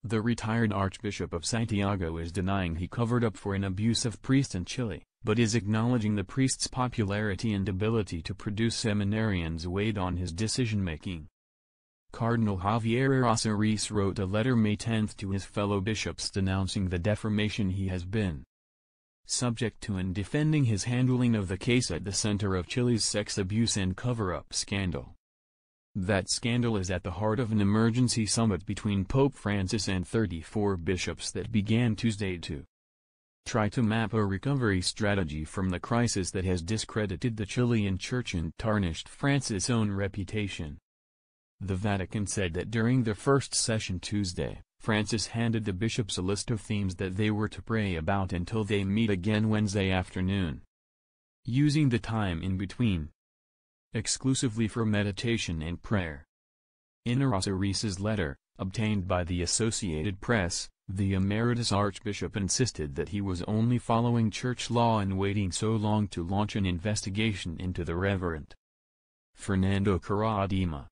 The retired Archbishop of Santiago is denying he covered up for an abusive priest in Chile, but is acknowledging the priest's popularity and ability to produce seminarians weighed on his decision-making. Cardinal Javier Errázuriz wrote a letter May 10 to his fellow bishops denouncing the defamation he has been subject to and defending his handling of the case at the center of Chile's sex abuse and cover-up scandal. That scandal is at the heart of an emergency summit between Pope Francis and 34 bishops that began Tuesday to try to map a recovery strategy from the crisis that has discredited the Chilean Church and tarnished Francis' own reputation. The Vatican said that during the first session Tuesday, Francis handed the bishops a list of themes that they were to pray about until they meet again Wednesday afternoon, using the time in between exclusively for meditation and prayer. In Errázuriz' letter, obtained by the Associated Press, the emeritus archbishop insisted that he was only following church law and waiting so long to launch an investigation into the Reverend Fernando Caradima.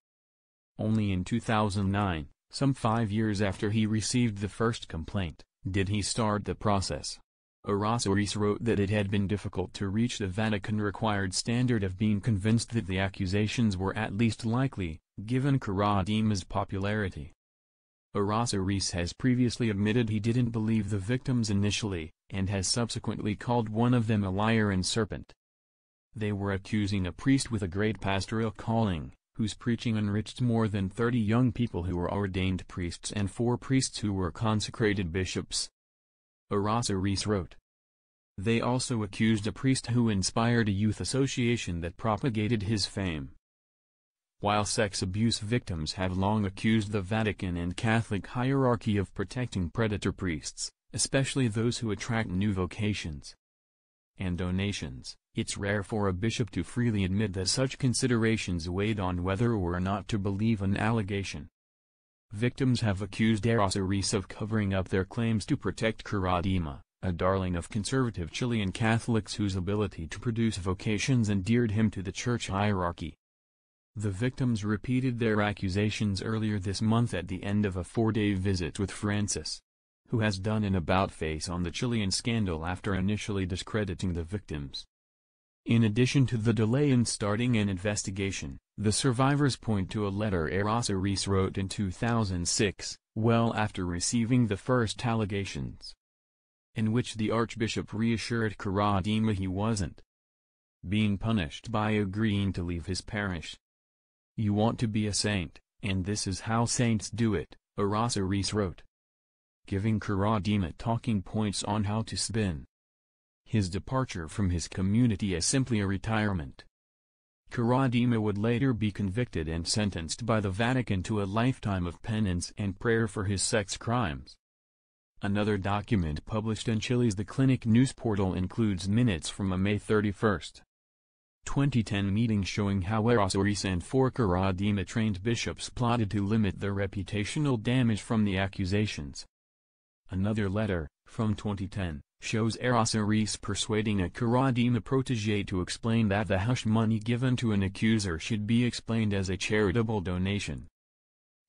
Only in 2009, some 5 years after he received the first complaint, did he start the process. Errázuriz wrote that it had been difficult to reach the Vatican-required standard of being convinced that the accusations were at least likely, given Caradima's popularity. Errázuriz has previously admitted he didn't believe the victims initially, and has subsequently called one of them a liar and serpent. They were accusing a priest with a great pastoral calling, whose preaching enriched more than 30 young people who were ordained priests and 4 priests who were consecrated bishops. Errázuriz wrote. They also accused a priest who inspired a youth association that propagated his fame. While sex abuse victims have long accused the Vatican and Catholic hierarchy of protecting predator priests, especially those who attract new vocations and donations, it's rare for a bishop to freely admit that such considerations weighed on whether or not to believe an allegation. Victims have accused Errázuriz of covering up their claims to protect Caradima, a darling of conservative Chilean Catholics whose ability to produce vocations endeared him to the church hierarchy. The victims repeated their accusations earlier this month at the end of a 4-day visit with Francis, who has done an about-face on the Chilean scandal after initially discrediting the victims. In addition to the delay in starting an investigation, the survivors point to a letter Errázuriz wrote in 2006, well after receiving the first allegations, in which the Archbishop reassured Caradima he wasn't being punished by agreeing to leave his parish. You want to be a saint, and this is how saints do it, Errázuriz wrote, giving Caradima talking points on how to spin his departure from his community as simply a retirement. Caradima would later be convicted and sentenced by the Vatican to a lifetime of penance and prayer for his sex crimes. Another document published in Chile's The Clinic news portal includes minutes from a May 31, 2010 meeting showing how Errázuriz and 4 Caradima-trained bishops plotted to limit the reputational damage from the accusations. Another letter, from 2010, shows Errázuriz persuading a Caradima protégé to explain that the hush money given to an accuser should be explained as a charitable donation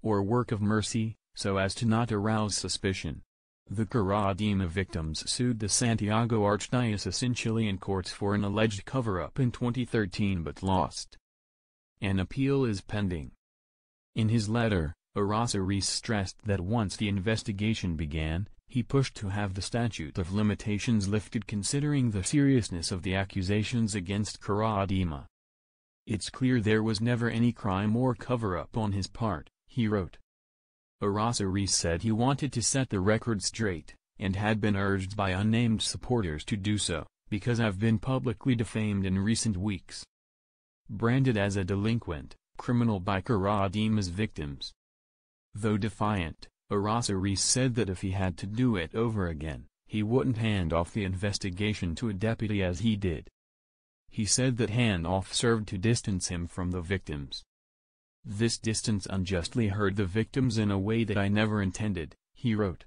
or work of mercy, so as to not arouse suspicion. The Caradima victims sued the Santiago Archdiocese in Chilean courts for an alleged cover-up in 2013 but lost. An appeal is pending. In his letter, Errázuriz stressed that once the investigation began, he pushed to have the statute of limitations lifted considering the seriousness of the accusations against Caradima. It's clear there was never any crime or cover-up on his part, he wrote. Errázuriz said he wanted to set the record straight, and had been urged by unnamed supporters to do so, because I've been publicly defamed in recent weeks. Branded as a delinquent, criminal by Caradima's victims. Though defiant, Errázuriz said that if he had to do it over again, he wouldn't hand off the investigation to a deputy as he did. He said that hand-off served to distance him from the victims. This distance unjustly hurt the victims in a way that I never intended, he wrote.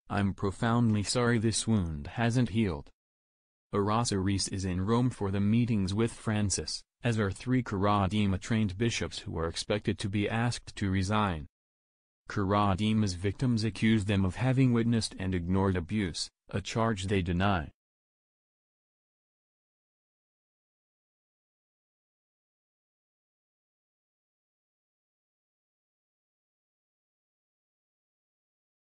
I'm profoundly sorry this wound hasn't healed. Errázuriz is in Rome for the meetings with Francis, as are 3 Caradima-trained bishops who are expected to be asked to resign. Kuradima's victims accuse them of having witnessed and ignored abuse, a charge they deny.